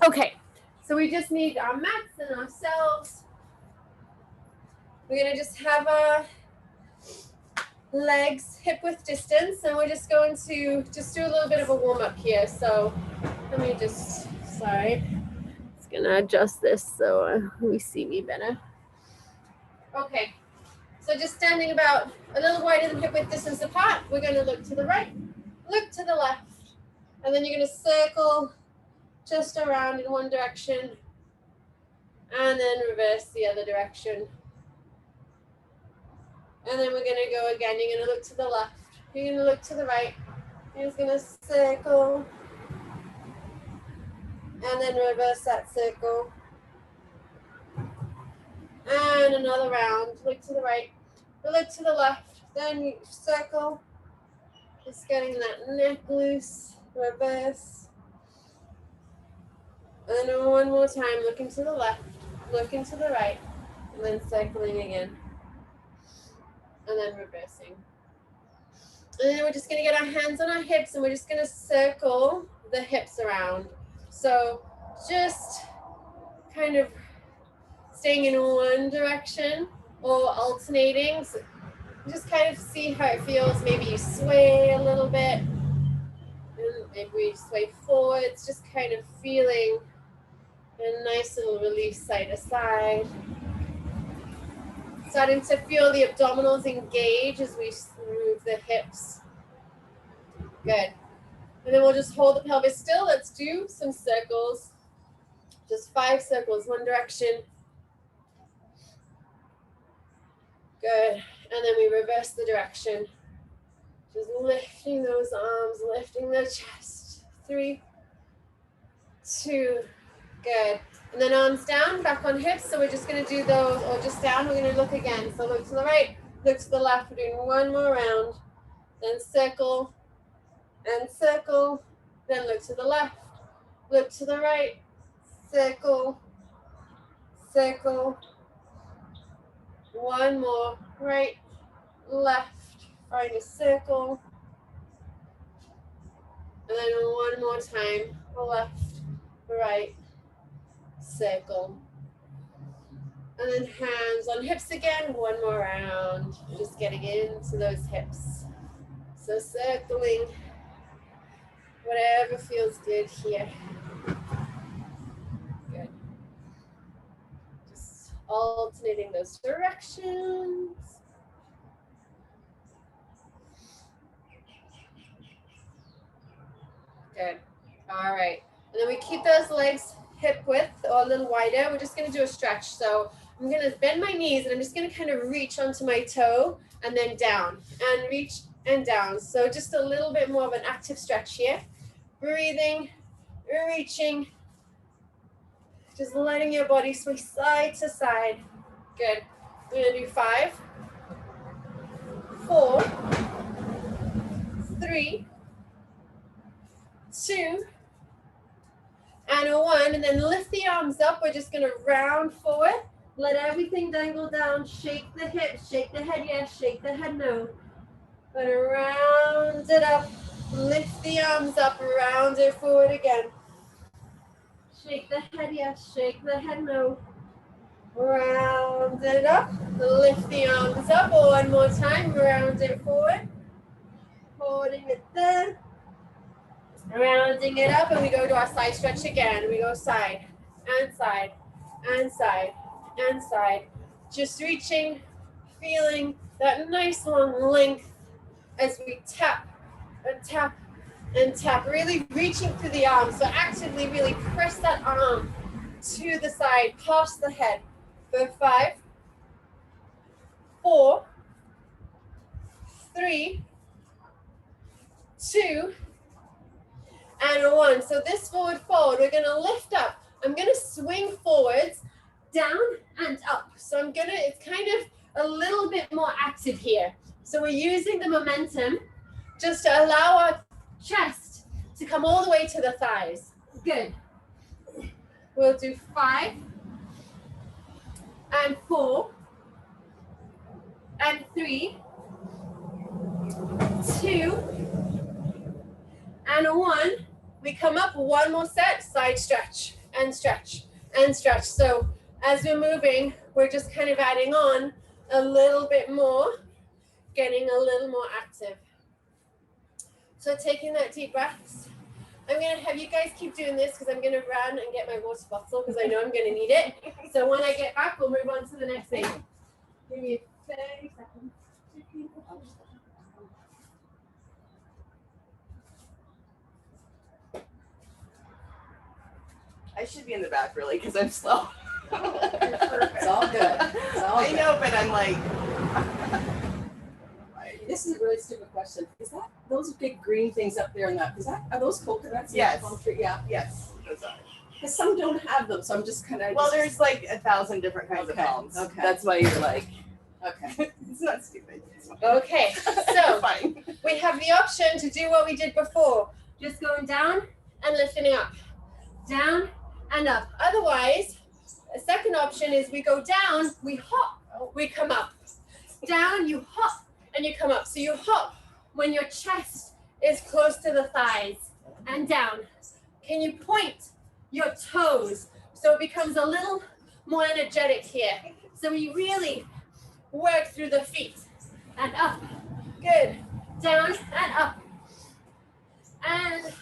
Okay, so we just need our mats and ourselves. We're gonna just have our legs hip width distance, and we're just going to just do a little bit of a warm up here. So let me just, sorry, just gonna adjust this so we see me better. Okay, so just standing about a little wider than hip width distance apart, we're gonna look to the right, look to the left, and then you're gonna circle just around in one direction, and then reverse the other direction. And then we're gonna go again, you're gonna look to the left, you're gonna look to the right, you're just gonna circle, and then reverse that circle. And another round, look to the right, look to the left, then you circle, just getting that neck loose, reverse. And then one more time, looking to the left, looking to the right, and then circling again. And then reversing. And then we're just gonna get our hands on our hips and we're just gonna circle the hips around. So just kind of staying in one direction or alternating. So just kind of see how it feels. Maybe you sway a little bit. And maybe we sway forwards, just kind of feeling a nice little release side to side. Starting to feel the abdominals engage as we move the hips. Good. And then we'll just hold the pelvis still. Let's do some circles. Just 5 circles, one direction. Good. And then we reverse the direction. Just lifting those arms, lifting the chest. 3, 2, good. And then arms down, back on hips. So we're just going to do those, or just down. We're going to look again. So look to the right, look to the left. We're doing one more round. Then circle and circle. Then look to the left, look to the right, circle, circle. One more, right, left, find a circle. And then one more time, left, right, circle. And then hands on hips again, one more round. Just getting into those hips. So circling, whatever feels good here. Good. Just alternating those directions. Good. All right. And then we keep those legs hip width or a little wider. We're just going to do a stretch. So I'm going to bend my knees and I'm just going to kind of reach onto my toe and then down and reach and down. So just a little bit more of an active stretch here. Breathing, reaching, just letting your body sway side to side. Good. We're going to do 5, 4, 3, 2, and 1. And then lift the arms up. We're just going to round forward. Let everything dangle down. Shake the hips, shake the head yes, shake the head no. But round it up. Lift the arms up, round it forward again. Shake the head yes, shake the head no. Round it up, lift the arms up, one more time, round it forward. Holding it there. Rounding it up, and we go to our side stretch again. We go side, and side, and side, and side. Just reaching, feeling that nice long length as we tap and tap and tap, really reaching through the arms. So actively really press that arm to the side, past the head. For 5, 4, 3, 2, and 1. So this forward fold, we're gonna lift up. I'm gonna swing forwards, down and up. So it's kind of a little bit more active here. So we're using the momentum just to allow our chest to come all the way to the thighs. Good. We'll do 5, and 4, and 3, 2, and 1. We come up, one more set, side stretch, and stretch and stretch. So as we're moving, we're just kind of adding on a little bit more, getting a little more active. So taking that deep breaths. I'm going to have you guys keep doing this because I'm going to run and get my water bottle because I know I'm going to need it. So when I get back, we'll move on to the next thing. Give me 30 seconds. I should be in the back really because I'm slow. It's all good. It's all I good. know, but I'm like. This is a really stupid question. Is that those big green things up there in that? Are those coconuts? Yes. Yeah. Yes, those are. Because some don't have them, so I'm just kind of. Well, there's like 1,000 different kinds of palms. Okay. That's why you're like. Okay. It's not stupid. It's fine. Okay, so Fine. we have the option to do what we did before. Just going down and lifting up. Down and up. Otherwise, a second option is we go down, we hop, we come up. Down, you hop, and you come up. So you hop when your chest is close to the thighs and down. Can you point your toes so it becomes a little more energetic here? So we really work through the feet and up. Good. Down and up. And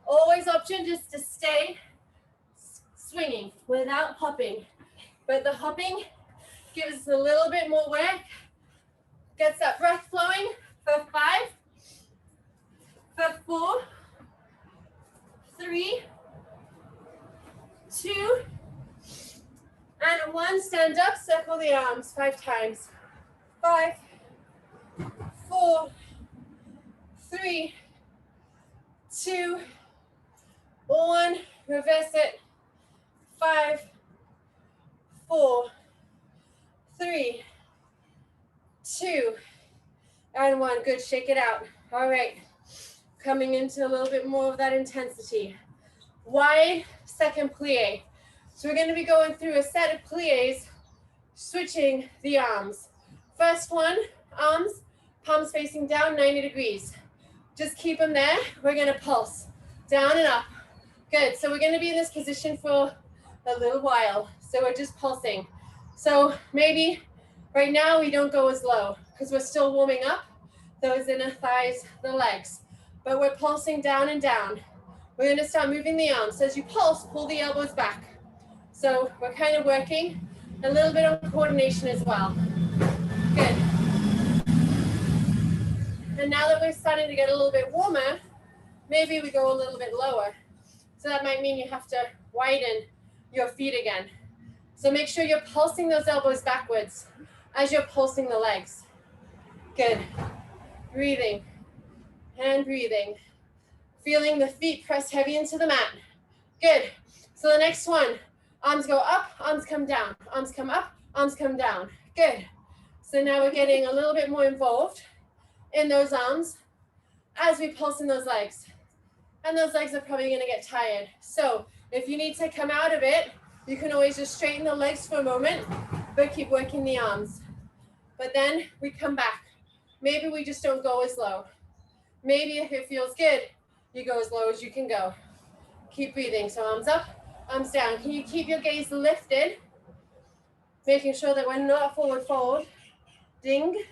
always option just to stay swinging without hopping. But the hopping gives us a little bit more work. Gets that breath flowing for 5, for 4, 3, 2, and 1. Stand up, circle the arms 5 times. 5, 4, 3, 2, 1. Reverse it. 5, 4, 3, 2, and 1. Good. Shake it out. All right. Coming into a little bit more of that intensity. Wide second plie. So we're going to be going through a set of plies, switching the arms. First one, arms, palms facing down, 90 degrees. Just keep them there. We're going to pulse down and up. Good. So we're going to be in this position for a little while. So we're just pulsing. So maybe right now we don't go as low because we're still warming up those inner thighs, the legs. But we're pulsing down and down. We're going to start moving the arms. So as you pulse, pull the elbows back. So we're kind of working a little bit of coordination as well. Good. And now that we're starting to get a little bit warmer, maybe we go a little bit lower. So that might mean you have to widen your feet again. So make sure you're pulsing those elbows backwards as you're pulsing the legs. Good. Breathing and breathing. Feeling the feet press heavy into the mat. Good. So the next one, arms go up, arms come down. Arms come up, arms come down. Good. So now we're getting a little bit more involved in those arms as we pulse in those legs. And those legs are probably going to get tired. So if you need to come out of it, you can always just straighten the legs for a moment, but keep working the arms. But then we come back. Maybe we just don't go as low. Maybe if it feels good, you go as low as you can go. Keep breathing. So arms up, arms down. Can you keep your gaze lifted? Making sure that we're not forward fold. Ding.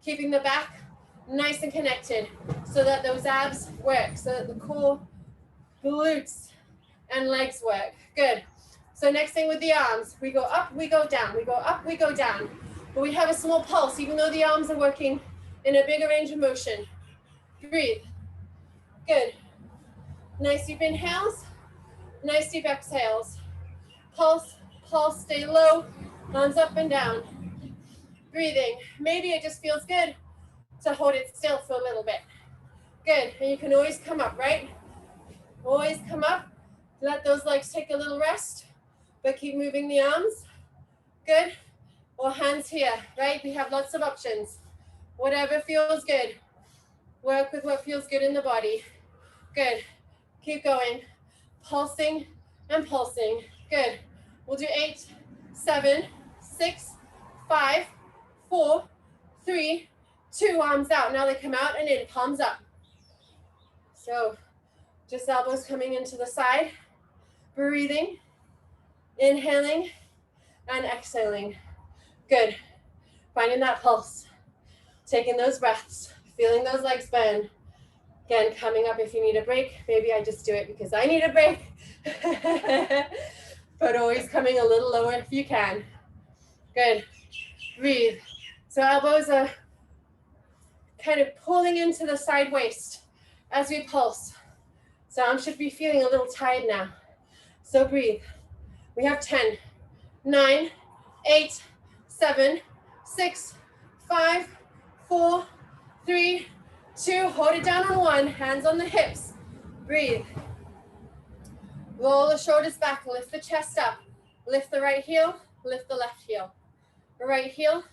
Keeping the back nice and connected so that those abs work, so that the core, glutes, and legs work. Good. So next thing with the arms, we go up, we go down. We go up, we go down. But we have a small pulse, even though the arms are working in a bigger range of motion. Breathe. Good. Nice deep inhales. Nice deep exhales. Pulse, pulse, stay low. Arms up and down. Breathing. Maybe it just feels good to hold it still for a little bit. Good. And you can always come up, right? Always come up. Let those legs take a little rest, but keep moving the arms. Good. Or hands here, right? We have lots of options. Whatever feels good. Work with what feels good in the body. Good. Keep going. Pulsing and pulsing. Good. We'll do 8, 7, 6, 5, 4, 3, 2. Arms out. Now they come out and in. Palms up. So Just elbows coming into the side. Breathing, inhaling, and exhaling. Good. Finding that pulse. Taking those breaths. Feeling those legs bend. Again, coming up if you need a break. Maybe I just do it because I need a break. But always coming a little lower if you can. Good. Breathe. So elbows are kind of pulling into the side waist as we pulse. So arms should be feeling a little tired now. So breathe. We have 10, 9, 8, 7, 6, 5, 4, 3, 2. Hold it down on 1. Hands on the hips. Breathe. Roll the shoulders back. Lift the chest up. Lift the right heel. Lift the left heel. Right heel.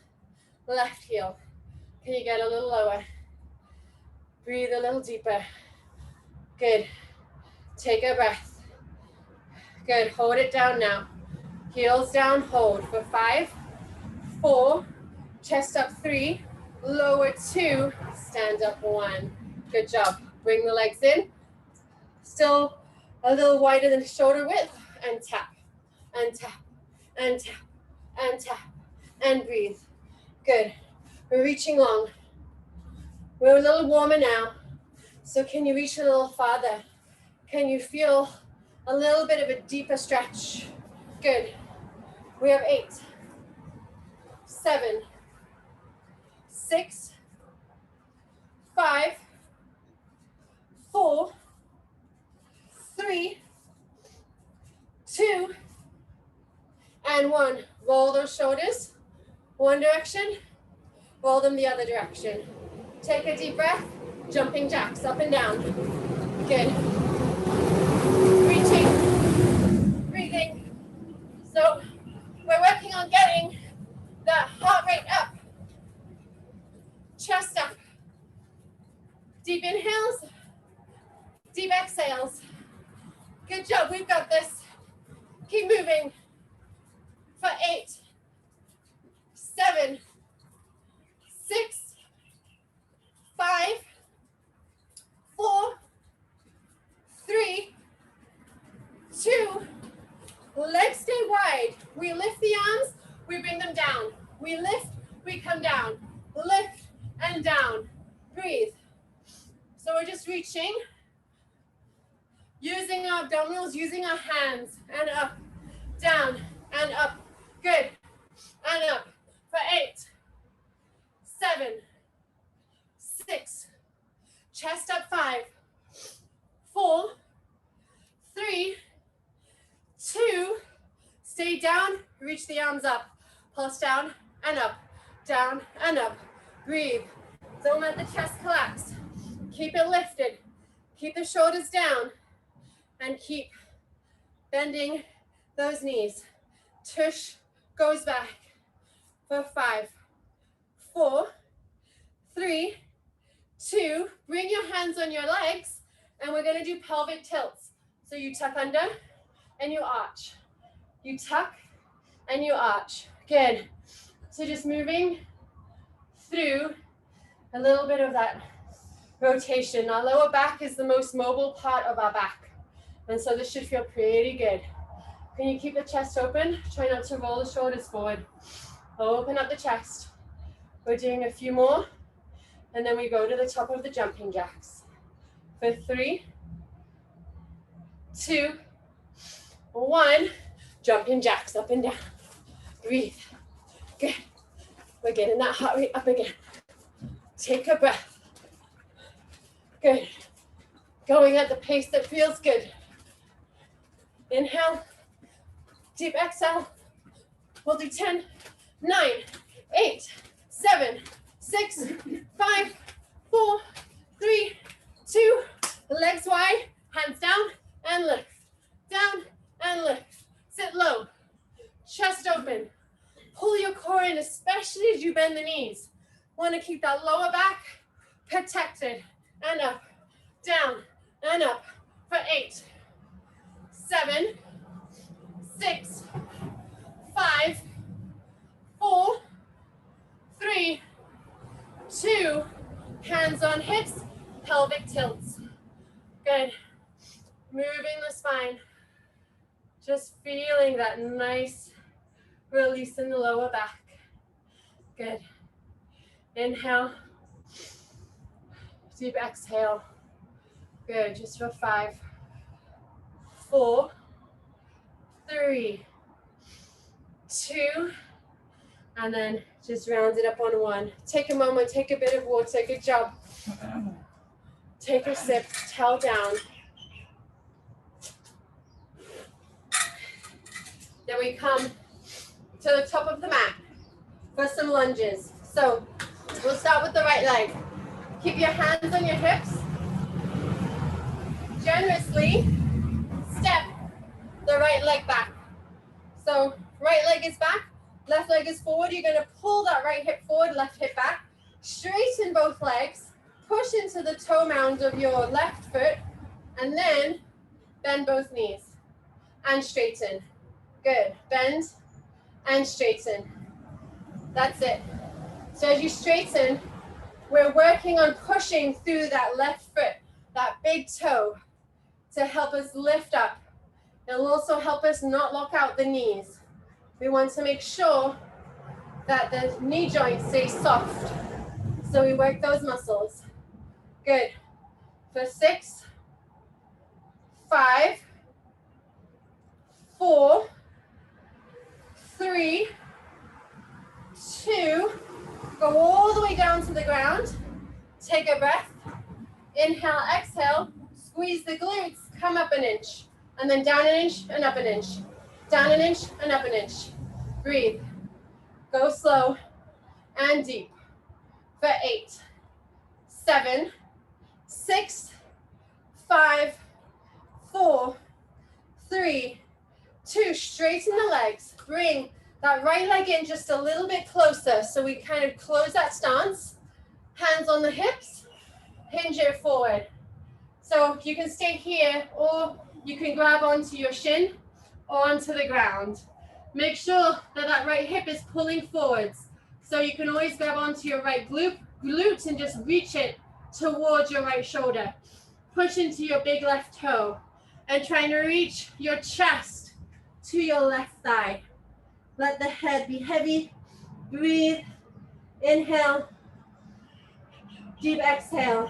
Left heel. Can you get a little lower? Breathe a little deeper. Good. Take a breath. Good. Hold it down now. Heels down. Hold for 5, 4, chest up 3, lower 2, stand up 1. Good job. Bring the legs in. Still a little wider than shoulder width. And tap. And tap. And tap. And tap. And breathe. Good. We're reaching long. We're a little warmer now. So can you reach a little farther? Can you feel a little bit of a deeper stretch? Good. We have 8, 7, 6, 5, 4, 3, 2, and 1. Roll those shoulders. One direction. Roll them the other direction. Take a deep breath. Jumping jacks up and down. Good. Reaching. Breathing. So we're working on getting the heart rate up. Chest up. Deep inhales. Deep exhales. Good job. We've got this. Keep moving. For 8, 7, 6, 5, 4, 3, 2. Legs stay wide. We lift the arms, we bring them down. We lift, we come down. Lift and down. Breathe. So we're just reaching, using our abdominals, using our hands, and up, down, and up. Good. And up. For 8, 7, 6. Chest up 5, 4, 3, 2. Stay down. Reach the arms up. Pulse down and up. Down and up. Breathe. Don't let the chest collapse. Keep it lifted. Keep the shoulders down. And keep bending those knees. Tush goes back. For 5, 4, 3, 2. Bring your hands on your legs. And we're going to do pelvic tilts. So you tuck under and you arch. You tuck and you arch. Good. So just moving through a little bit of that rotation. Our lower back is the most mobile part of our back. And so this should feel pretty good. Can you keep the chest open? Try not to roll the shoulders forward. Open up the chest. We're doing a few more. And then we go to the top of the jumping jacks. For 3, 2, 1. Jumping jacks up and down. Breathe. Good. We're getting that heart rate up again. Take a breath. Good. Going at the pace that feels good. Inhale. Deep exhale. We'll do 10, 9, 8, 7, 6, 5, 4, 3, 2. Legs wide. Hands down and lift. Down and lift. Sit low. Chest open. Pull your core in, especially as you bend the knees. Want to keep that lower back protected. And up, down, and up. For 8, 7, 6, 5, 4, 3, 2. Hands on hips, pelvic tilts. Good. lengthening the spine. Just feeling that nice release in the lower back. Good. Inhale. Deep exhale. Good. Just for 5, 4, 3, 2, and then just round it up on 1. Take a moment, take a bit of water. Good job. Take a sip, towel down. Then we come to the top of the mat for some lunges. So we'll start with the right leg. Keep your hands on your hips. Generously step the right leg back. So right leg is back, left leg is forward. You're going to pull that right hip forward, left hip back. Straighten both legs. Push into the toe mound of your left foot. And then bend both knees. And straighten. Good. Bend and straighten. That's it. So as you straighten, we're working on pushing through that left foot, that big toe, to help us lift up. It'll also help us not lock out the knees. We want to make sure that the knee joint stays soft. So we work those muscles. Good. For 6, 5, 4, 3, 2, go all the way down to the ground. Take a breath. Inhale, exhale, squeeze the glutes, come up an inch, and then down an inch and up an inch. Down an inch and up an inch. Breathe. Go slow and deep. For 8, 7, 6, 5, 4, 3, 2. Straighten the legs. Bring that right leg in just a little bit closer. So we kind of close that stance. Hands on the hips. Hinge it forward. So you can stay here, or you can grab onto your shin or onto the ground. Make sure that that right hip is pulling forwards. So you can always grab onto your right glute and just reach it towards your right shoulder. Push into your big left toe and trying to reach your chest to your left thigh. Let the head be heavy. Breathe. Inhale. Deep exhale.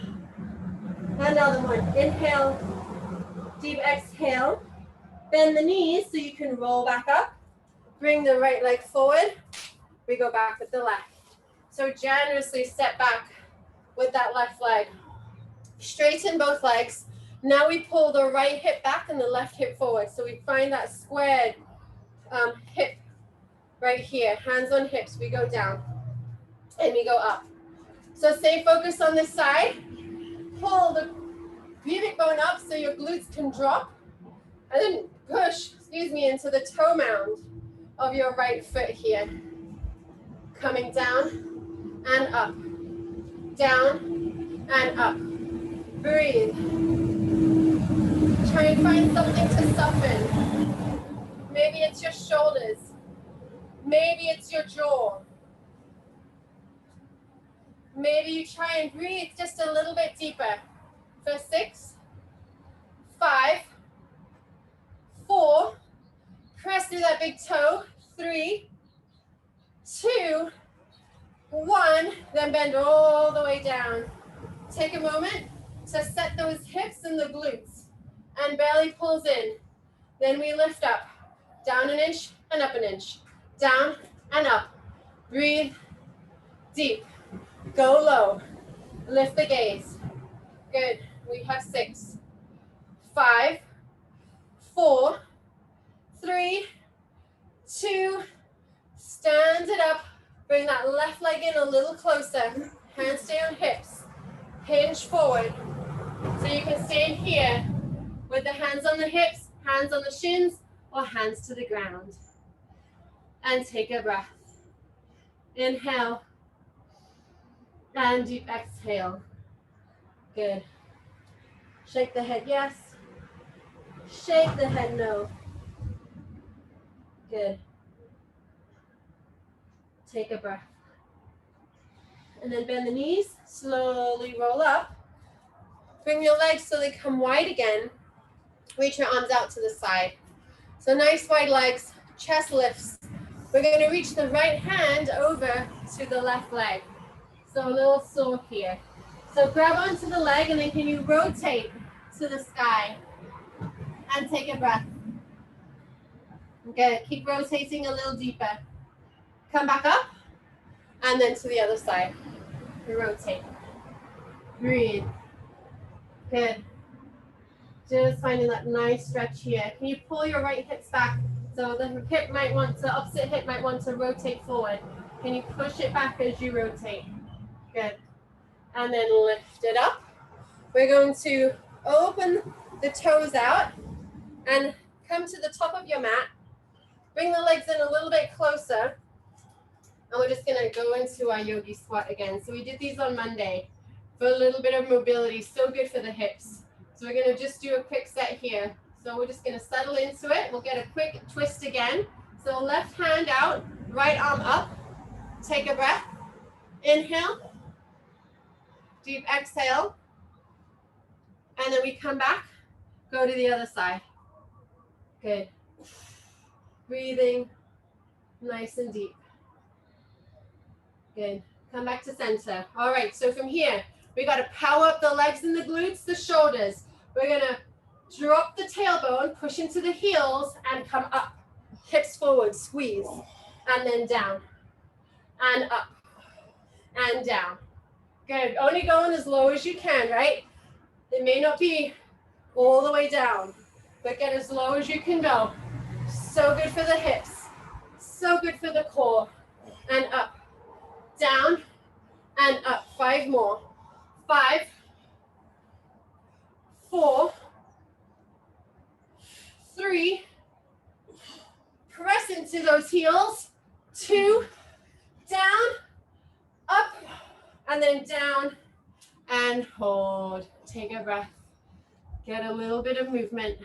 Another one. Inhale. Deep exhale. Bend the knees so you can roll back up. Bring the right leg forward. We go back with the left. So generously step back with that left leg. Straighten both legs. Now we pull the right hip back and the left hip forward. So we find that squared hip right here. Hands on hips. We go down and we go up. So stay focused on this side. Pull the pubic bone up so your glutes can drop. And then push, into the toe mound of your right foot here. Coming down and up. Down and up. Breathe. Try and find something to soften. Maybe it's your shoulders. Maybe it's your jaw. Maybe you try and breathe just a little bit deeper. For 6, 5, 4, press through that big toe. 3, 2, 1, then bend all the way down. Take a moment to set those hips and the glutes, and belly pulls in. Then we lift up, down an inch and up an inch, down and up. Breathe deep, go low, lift the gaze. Good. We have 6, 5, 4, 3, 2, stand it up. Bring that left leg in a little closer. Hands stay on hips. Hinge forward. So you can stand here with the hands on the hips, hands on the shins, or hands to the ground. And take a breath. Inhale. And deep exhale. Good. Shake the head yes. Shake the head no. Good. Take a breath. And then bend the knees, slowly roll up. Bring your legs so they come wide again. Reach your arms out to the side. So nice wide legs, chest lifts. We're going to reach the right hand over to the left leg. So a little sore here. So grab onto the leg and then can you rotate to the sky and take a breath. Good. Keep rotating a little deeper. Come back up and then to the other side. Rotate. Breathe. Good. Just finding that nice stretch here. Can you pull your right hips back? So the opposite hip might want to rotate forward. Can you push it back as you rotate? Good. And then lift it up. We're going to open the toes out and come to the top of your mat. Bring the legs in a little bit closer. And we're just gonna go into our yogi squat again. So we did these on Monday for a little bit of mobility, so good for the hips. So we're gonna just do a quick set here. So we're just gonna settle into it. We'll get a quick twist again. So left hand out, right arm up. Take a breath. Inhale. Deep exhale. And then we come back, go to the other side. Good. Breathing nice and deep. Good. Come back to center. All right, so from here, we got to power up the legs and the glutes, the shoulders. We're going to drop the tailbone, push into the heels, and come up. Hips forward, squeeze, and then down. And up. And down. Good. Only going as low as you can, right? It may not be all the way down, but get as low as you can go. So good for the hips. So good for the core. And up. Down and up. 5 more. 5, 4, 3. Press into those heels. 2, down, up, and then down and hold. Take a breath. Get a little bit of movement.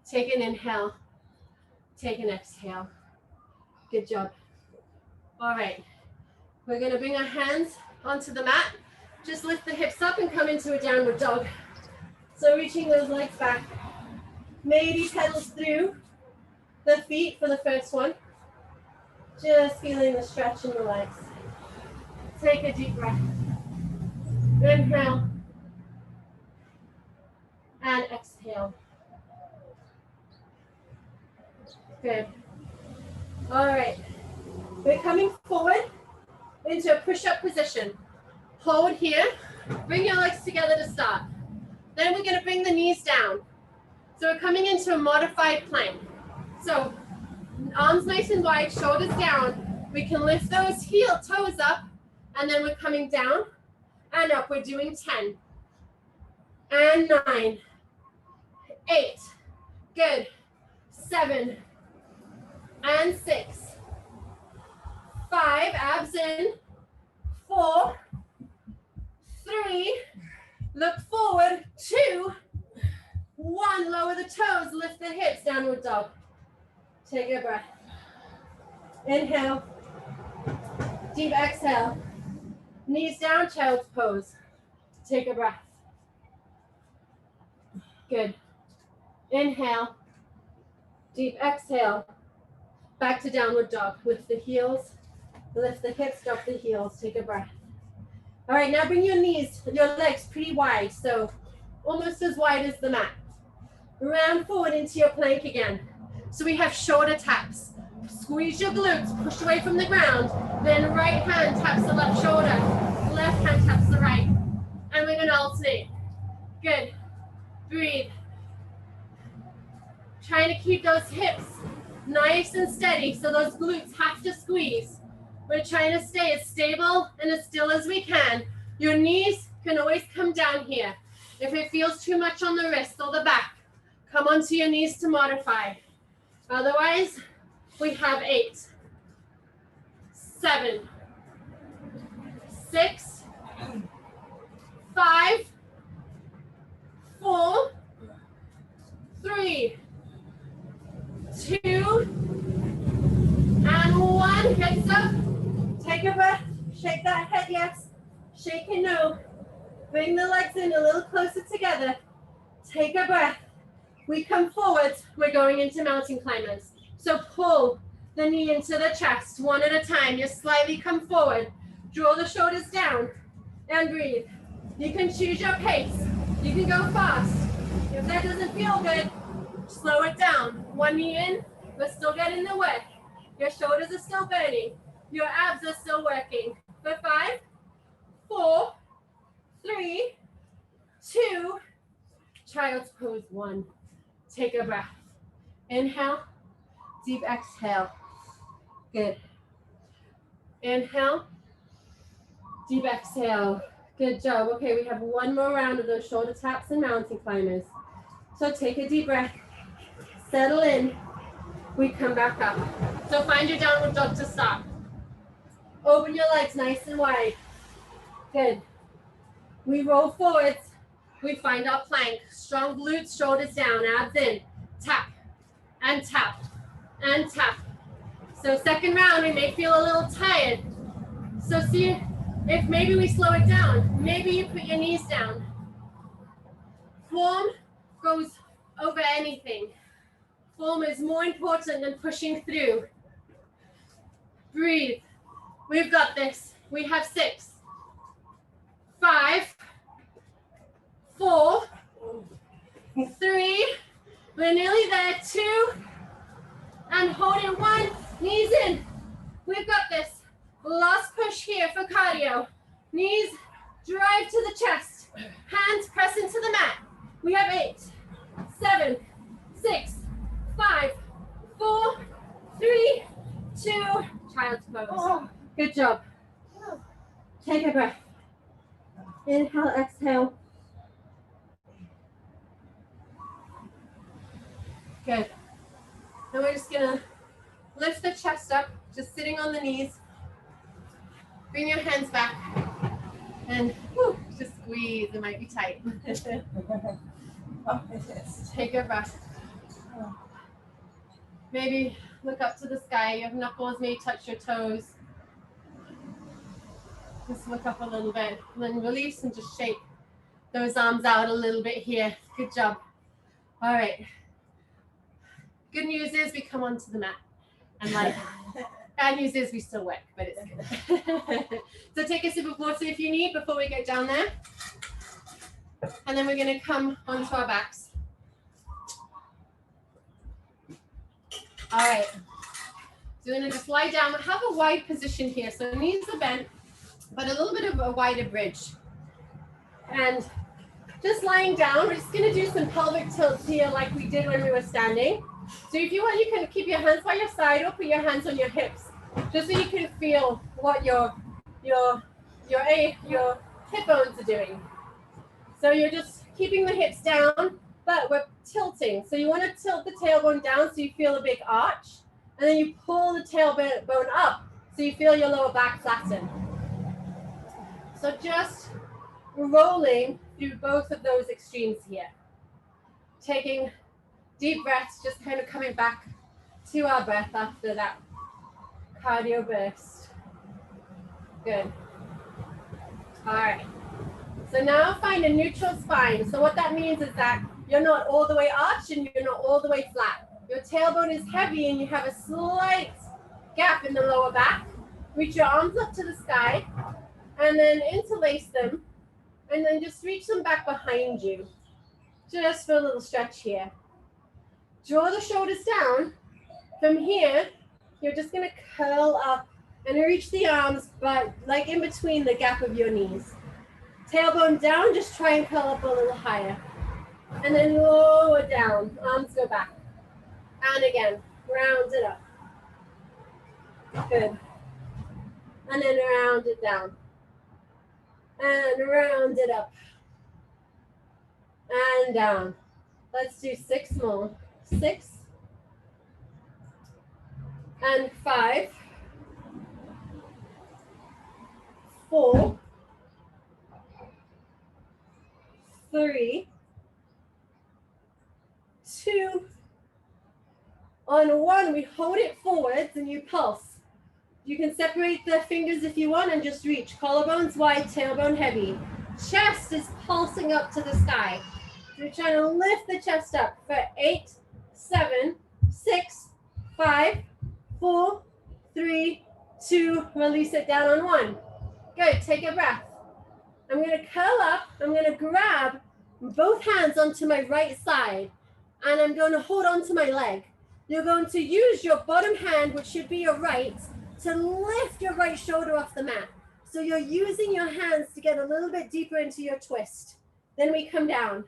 Take an inhale. Take an exhale. Good job. All right. We're going to bring our hands onto the mat. Just lift the hips up and come into a downward dog. So reaching those legs back. Maybe pedals through the feet for the first one. Just feeling the stretch in the legs. Take a deep breath. Inhale. And exhale. Good. All right. We're coming forward into a push-up position. Hold here. Bring your legs together to start. Then we're going to bring the knees down. So we're coming into a modified plank. So arms nice and wide, shoulders down. We can lift those heel toes up, and then we're coming down and up. We're doing 10 and 9, 8. Good. 7 and 6. 5, abs in. 4, 3, look forward. 2, 1, lower the toes, lift the hips, downward dog. Take a breath. Inhale. Deep exhale. Knees down, child's pose. Take a breath. Good. Inhale. Deep exhale. Back to downward dog. Lift the heels. Lift the hips, drop the heels. Take a breath. All right, now bring your knees, your legs pretty wide. So almost as wide as the mat. Round forward into your plank again. So we have shoulder taps. Squeeze your glutes, push away from the ground. Then right hand taps the left shoulder. Left hand taps the right. And we're gonna alternate. Good. Breathe. Trying to keep those hips nice and steady so those glutes have to squeeze. We're trying to stay as stable and as still as we can. Your knees can always come down here. If it feels too much on the wrist or the back, come onto your knees to modify. Otherwise, we have 8, 7, 6, 5, 4, 3, 2, and 1. Heads up. Take a breath. Shake that head, yes. Shake and no. Bring the legs in a little closer together. Take a breath. We come forwards, we're going into mountain climbers. So pull the knee into the chest, one at a time. You slightly come forward, draw the shoulders down, and breathe. You can choose your pace. You can go fast. If that doesn't feel good, slow it down. One knee in, but still get in the way. Your shoulders are still burning. Your abs are still working. For 5, 4, 3, 2, child's pose 1. Take a breath. Inhale, deep exhale. Good. Inhale, deep exhale. Good job. Okay, we have one more round of those shoulder taps and mountain climbers. So take a deep breath, settle in. We come back up. So find your downward dog to stop. Open your legs nice and wide. Good. We roll forwards. We find our plank. Strong glutes, shoulders down, abs in. Tap and tap and tap. So second round, we may feel a little tired. So see if maybe we slow it down. Maybe you put your knees down. Form goes over anything. Form is more important than pushing through. Breathe. We've got this. We have 6, 5, 4, 3, we're nearly there, 2, and hold it, 1, knees in. We've got this. Last push here for cardio. Knees drive to the chest. Hands press into the mat. We have 8, 7, 6, 5, 4, 3, 2, child's pose. Oh. Good job. Take a breath. Inhale, exhale. Good. Now we're just gonna lift the chest up, just sitting on the knees. Bring your hands back and just squeeze. It might be tight. Take a breath. Maybe look up to the sky. Your knuckles may touch your toes. Just look up a little bit. And then release and just shake those arms out a little bit here. Good job. All right. Good news is we come onto the mat. And like, bad news is we still work, but it's good. So take a sip of water if you need before we get down there. And then we're going to come onto our backs. All right. So we're going to just lie down. Have a wide position here. So knees are bent, but a little bit of a wider bridge. And just lying down, we're just going to do some pelvic tilts here like we did when we were standing. So if you want, you can keep your hands by your side or put your hands on your hips, just so you can feel what your hip bones are doing. So you're just keeping the hips down, but we're tilting. So you want to tilt the tailbone down so you feel a big arch, and then you pull the tailbone up so you feel your lower back flatten. So just rolling through both of those extremes here. Taking deep breaths, just kind of coming back to our breath after that cardio burst. Good. All right. So now find a neutral spine. So what that means is that you're not all the way arched and you're not all the way flat. Your tailbone is heavy and you have a slight gap in the lower back. Reach your arms up to the sky and then interlace them and then just reach them back behind you. Just for a little stretch here. Draw the shoulders down. From here, you're just going to curl up and reach the arms, but like in between the gap of your knees. Tailbone down, just try and curl up a little higher. And then lower down, arms go back. And again, round it up. Good. And then round it down. And round it up. And down. Let's do 6 more. 6. And 5. 4. 3. 2. On 1, we hold it forwards and you pulse. You can separate the fingers if you want and just reach. Collarbones wide, tailbone heavy. Chest is pulsing up to the sky. So we're trying to lift the chest up for 8, 7, 6, 5, 4, 3, 2, release it down on 1. Good, take a breath. I'm gonna curl up, I'm gonna grab both hands onto my right side, and I'm gonna hold onto my leg. You're going to use your bottom hand, which should be your right, to lift your right shoulder off the mat. So you're using your hands to get a little bit deeper into your twist. Then we come down.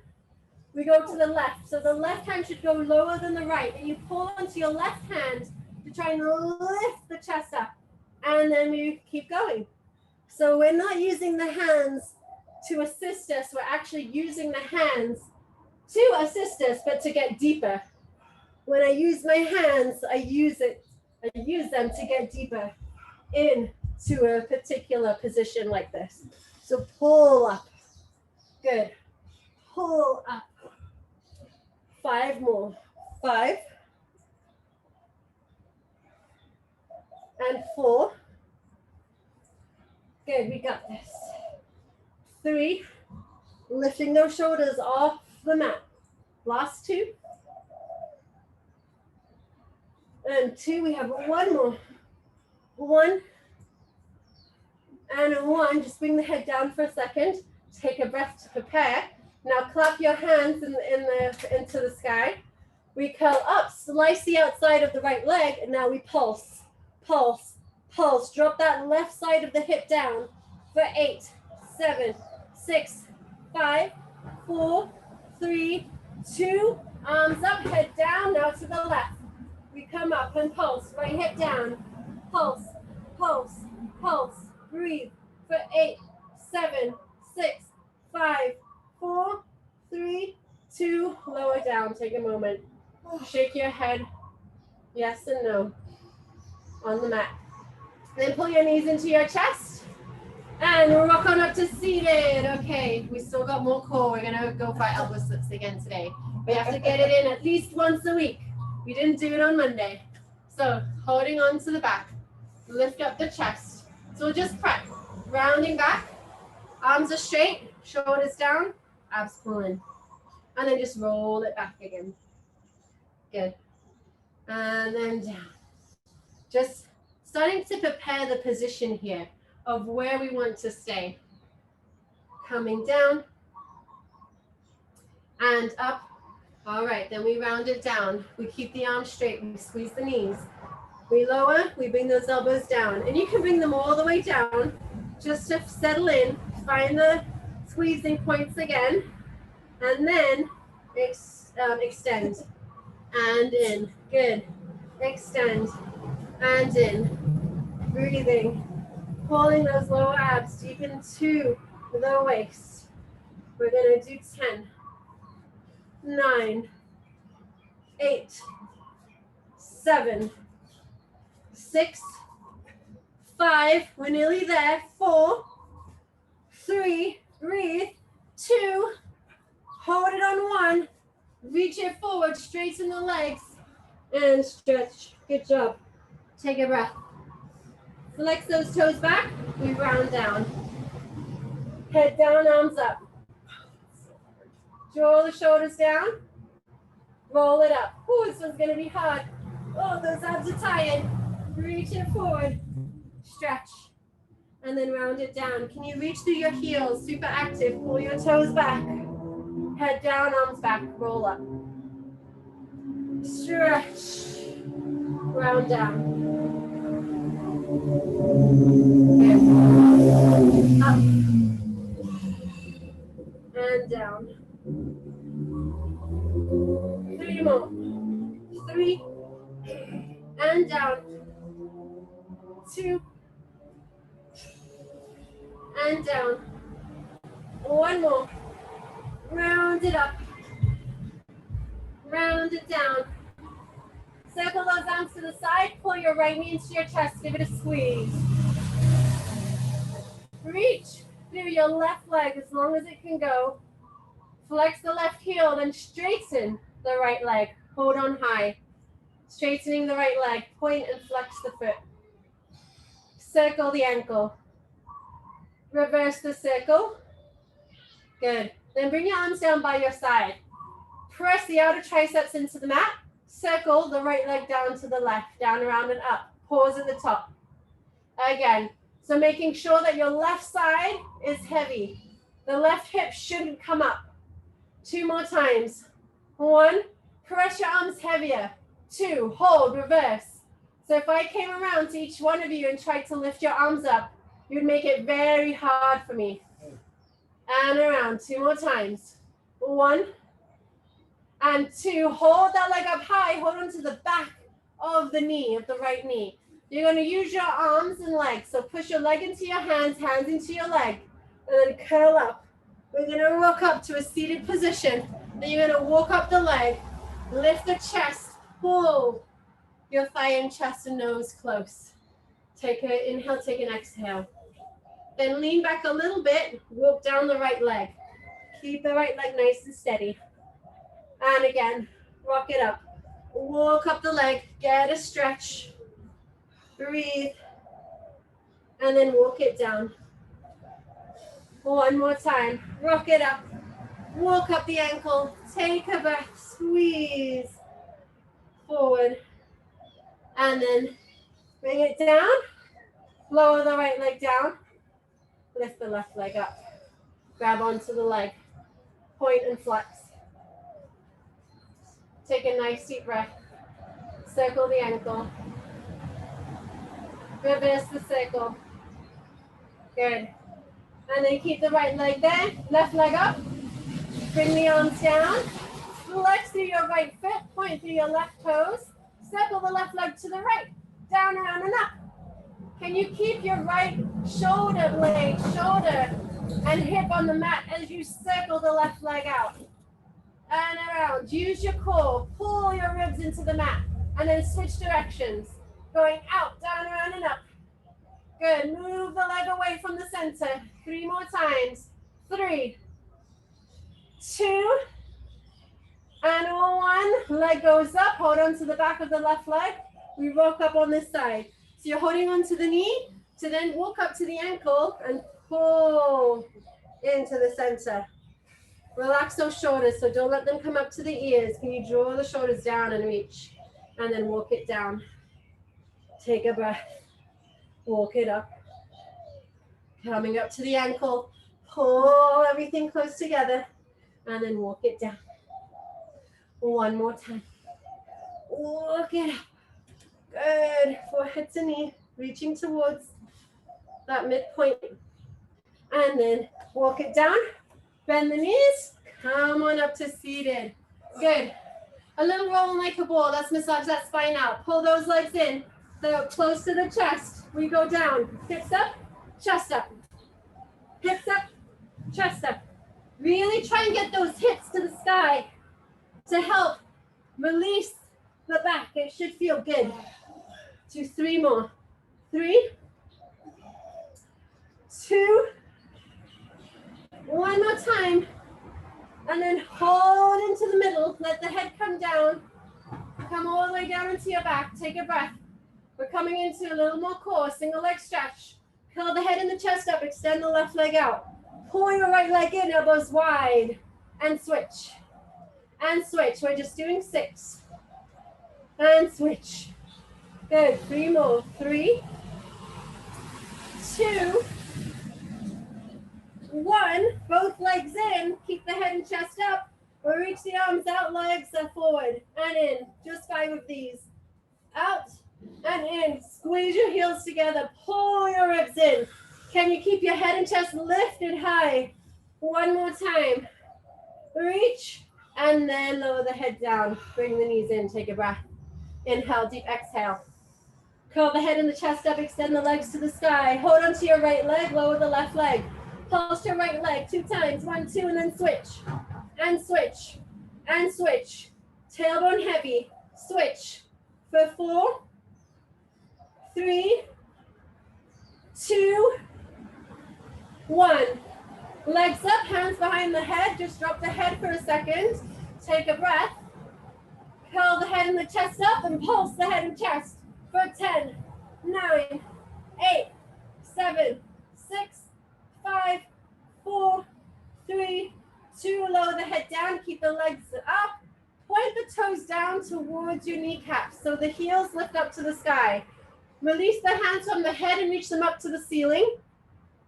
We go to the left. So the left hand should go lower than the right, and you pull onto your left hand to try and lift the chest up. And then we keep going. So we're not using the hands to assist us. We're actually using the hands to assist us, but to get deeper. When I use my hands, I use them to get deeper into a particular position like this. So pull up. Good. Pull up. 5 more. 5. And 4. Good, we got this. 3. Lifting those shoulders off the mat. Last 2. And 2, we have 1 more. 1 and 1. Just bring the head down for a second. Take a breath to prepare. Now clap your hands into the sky. We curl up, slice the outside of the right leg, and now we pulse, pulse, pulse. Drop that left side of the hip down for 8, 7, 6, 5, 4, 3, 2. Arms up, head down. Now to the left. We come up and pulse, right hip down. Pulse, pulse, pulse. Breathe for 8, 7, 6, 5, 4, 3, 2. Lower down. Take a moment. Shake your head. Yes and no on the mat. Then pull your knees into your chest. And rock on up to seated. Okay, we still got more core. We're going to go for elbow splits again today. We have to get it in at least once a week. We didn't do it on Monday. So holding on to the back. Lift up the chest. So we'll just prep. Rounding back. Arms are straight. Shoulders down. Abs pull in. And then just roll it back again. Good. And then down. Just starting to prepare the position here of where we want to stay. Coming down and up. All right, then we round it down. We keep the arms straight. We squeeze the knees. We lower, we bring those elbows down. And you can bring them all the way down just to settle in. Find the squeezing points again. And then extend and in. Good. Extend and in. Breathing. Pulling those lower abs deep into the waist. We're going to do 10, 9, 8, 7, 6, 5. We're nearly there. 4, 3, breathe. 2, hold it on 1. Reach it forward, straighten the legs, and stretch. Good job. Take a breath. Flex those toes back. We round down. Head down, arms up. Draw the shoulders down. Roll it up. Oh, this one's going to be hard. Oh, those abs are tired. Reach it forward. Stretch. And then round it down. Can you reach through your heels? Super active. Pull your toes back. Head down, arms back. Roll up. Stretch. Round down. Up and down. 3 more. 3 and down. 2 and down. 1 more. Round it up. Round it down. Circle those arms to the side. Pull your right knee into your chest. Give it a squeeze. Reach through your left leg as long as it can go. Flex the left heel, then straighten the right leg. Hold on high. Straightening the right leg. Point and flex the foot. Circle the ankle. Reverse the circle. Good. Then bring your arms down by your side. Press the outer triceps into the mat. Circle the right leg down to the left, down, around, and up. Pause at the top. Again, so making sure that your left side is heavy. The left hip shouldn't come up. 2 more times. 1, press your arms heavier. 2, hold, reverse. So if I came around to each one of you and tried to lift your arms up, you'd make it very hard for me. And around, 2 more times. 1 and 2, hold that leg up high, hold on to the back of the knee, of the right knee. You're going to use your arms and legs, so push your leg into your hands, hands into your leg, and then curl up. We're going to rock up to a seated position, then you're going to walk up the leg, lift the chest, pull your thigh and chest and nose close. Take an inhale, take an exhale. Then lean back a little bit, walk down the right leg. Keep the right leg nice and steady. And again, rock it up. Walk up the leg, get a stretch. Breathe. And then walk it down. 1 more time. Rock it up. Walk up the ankle. Take a breath. Squeeze. Forward. And then bring it down. Lower the right leg down. Lift the left leg up. Grab onto the leg. Point and flex. Take a nice deep breath. Circle the ankle. Reverse the circle. Good. And then keep the right leg there. Left leg up. Bring the arms down. Flex through your right foot. Point through your left toes. Circle the left leg to the right. Down, around, and up. Can you keep your right shoulder blade, shoulder, and hip on the mat as you circle the left leg out? And around. Use your core. Pull your ribs into the mat. And then switch directions. Going out, down, around, and up. Good. Move the leg away from the center. 3 more times. 3, 2, and 1. Leg goes up. Hold on to the back of the left leg. We rock up on this side. So you're holding on to the knee to then walk up to the ankle and pull into the center. Relax those shoulders, so don't let them come up to the ears. Can you draw the shoulders down and reach? And then walk it down. Take a breath. Walk it up. Coming up to the ankle. Pull everything close together. And then walk it down. 1 more time. Walk it up. Good. Forehead to knee. Reaching towards that midpoint. And then walk it down. Bend the knees. Come on up to seated. Good. A little roll like a ball. Let's massage that spine out. Pull those legs in. So close to the chest. We go down. Hips up, chest up. Hips up, chest up. Really try and get those hips to the sky to help release the back. It should feel good. 2, 3 more. 3, 2, 1 more time. And then hold into the middle. Let the head come down. Come all the way down into your back. Take a breath. We're coming into a little more core. Single leg stretch. Curl the head and the chest up. Extend the left leg out. Pull your right leg in, elbows wide. And switch. And switch. We're just doing 6. And switch. Good. 3 more. 3, 2, 1. Both legs in. Keep the head and chest up. We'll reach the arms out, legs are forward and in. Just 5 of these. Out and in. Squeeze your heels together. Pull your ribs in. Can you keep your head and chest lifted high? 1 more time. Reach and then lower the head down. Bring the knees in. Take a breath. Inhale, deep exhale. Curl the head and the chest up. Extend the legs to the sky. Hold onto your right leg. Lower the left leg. Pulse your right leg 2 times. 1, 2, and then switch. And switch. And switch. Tailbone heavy. Switch. For 4, 3, 2, 1. Legs up, hands behind the head. Just drop the head for a second. Take a breath. Curl the head and the chest up and pulse the head and chest for 10, 9, 8, 7, 6, 5, 4, 3, 2. Lower the head down. Keep the legs up. Point the toes down towards your kneecaps so the heels lift up to the sky. Release the hands from the head and reach them up to the ceiling.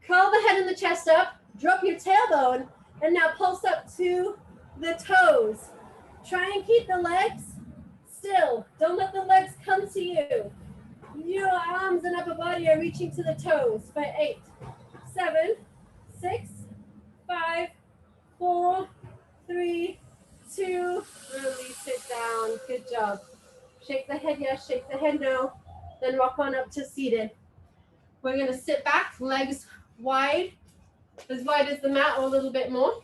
Curl the head and the chest up. Drop your tailbone and now pulse up to the toes. Try and keep the legs still. Don't let the legs come to you. Your arms and upper body are reaching to the toes for 8, 7, 6, 5, 4, 3, 2, release it down. Good job. Shake the head yes, shake the head no. Then rock on up to seated. We're going to sit back, legs wide as the mat or a little bit more.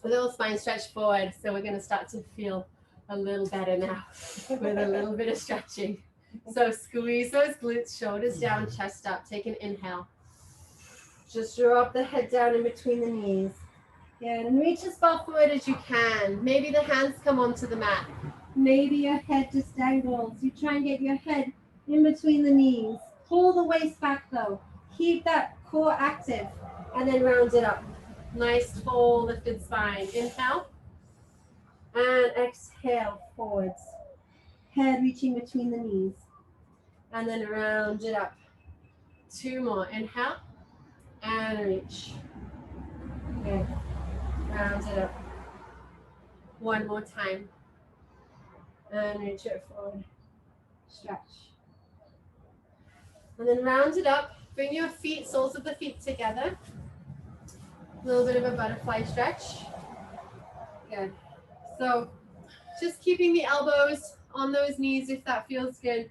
A little spine stretch forward. So we're going to start to feel a little better now with a little bit of stretching. So squeeze those glutes, shoulders down, chest up. Take an inhale. Just drop the head down in between the knees. Good. And reach as far forward as you can. Maybe the hands come onto the mat. Maybe your head just dangles. You try and get your head in between the knees. Pull the waist back though. Keep that core active. And then round it up. Nice full lifted spine. Inhale. And exhale forwards. Head reaching between the knees. And then round it up. 2 more. Inhale. And reach. Good. Round it up. 1 more time. And reach it forward. Stretch. And then round it up. Bring your feet, soles of the feet together. A little bit of a butterfly stretch. Good. So just keeping the elbows on those knees if that feels good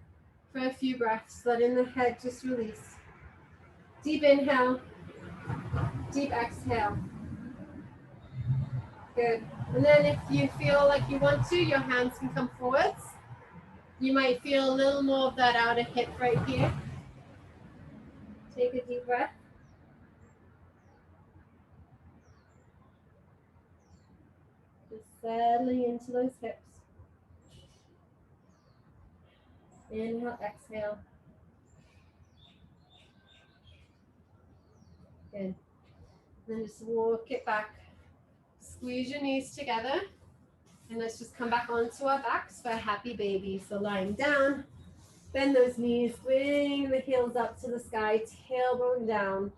for a few breaths. Letting the head just release. Deep inhale. Deep exhale. Good. And then if you feel like you want to, your hands can come forwards. You might feel a little more of that outer hip right here. Take a deep breath. Just settling into those hips. Inhale, exhale. Good. Then just walk it back. Squeeze your knees together. And let's just come back onto our backs for a happy baby. So lying down, bend those knees, bring the heels up to the sky, tailbone down.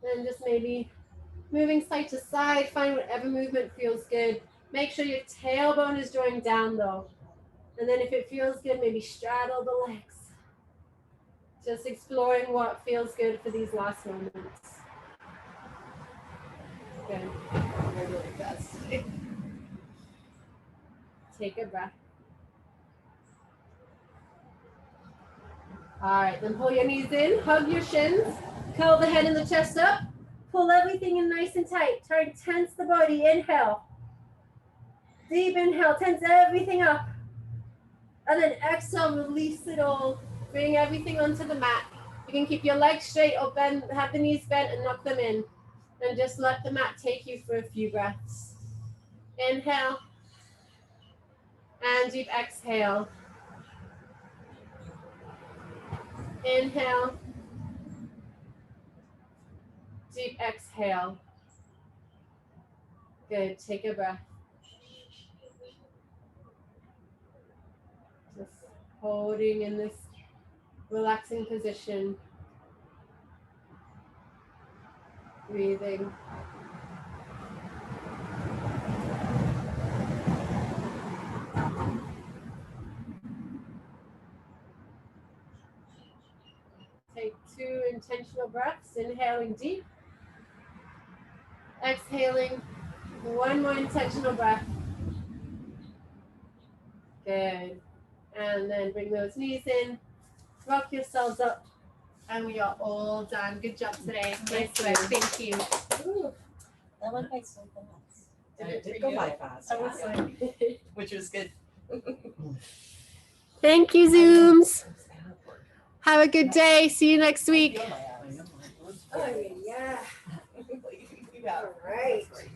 And just maybe moving side to side, find whatever movement feels good. Make sure your tailbone is drawing down though. And then if it feels good, maybe straddle the legs. Just exploring what feels good for these last moments. Good. You're really fast. Take a breath. All right, then pull your knees in, hug your shins, curl the head and the chest up, pull everything in nice and tight. Try and tense the body. Inhale. Deep inhale, tense everything up. And then exhale, release it all. Bring everything onto the mat. You can keep your legs straight or bend, have the knees bent and knock them in. And just let the mat take you for a few breaths. Inhale. And deep exhale. Inhale. Deep exhale. Good. Take a breath. Just holding in this relaxing position. Breathing. Take 2 intentional breaths, inhaling deep. Exhaling, 1 more intentional breath. Good. And then bring those knees in, rock yourselves up, and we are all done. Good job today. Nice work. Thank you. Ooh, that went by so fast. And it did go by fast. I was like, Which was good. Thank you, Zooms. Have a good day. See you next week. I feel my abs. oh yeah. You got it. All right. That's great.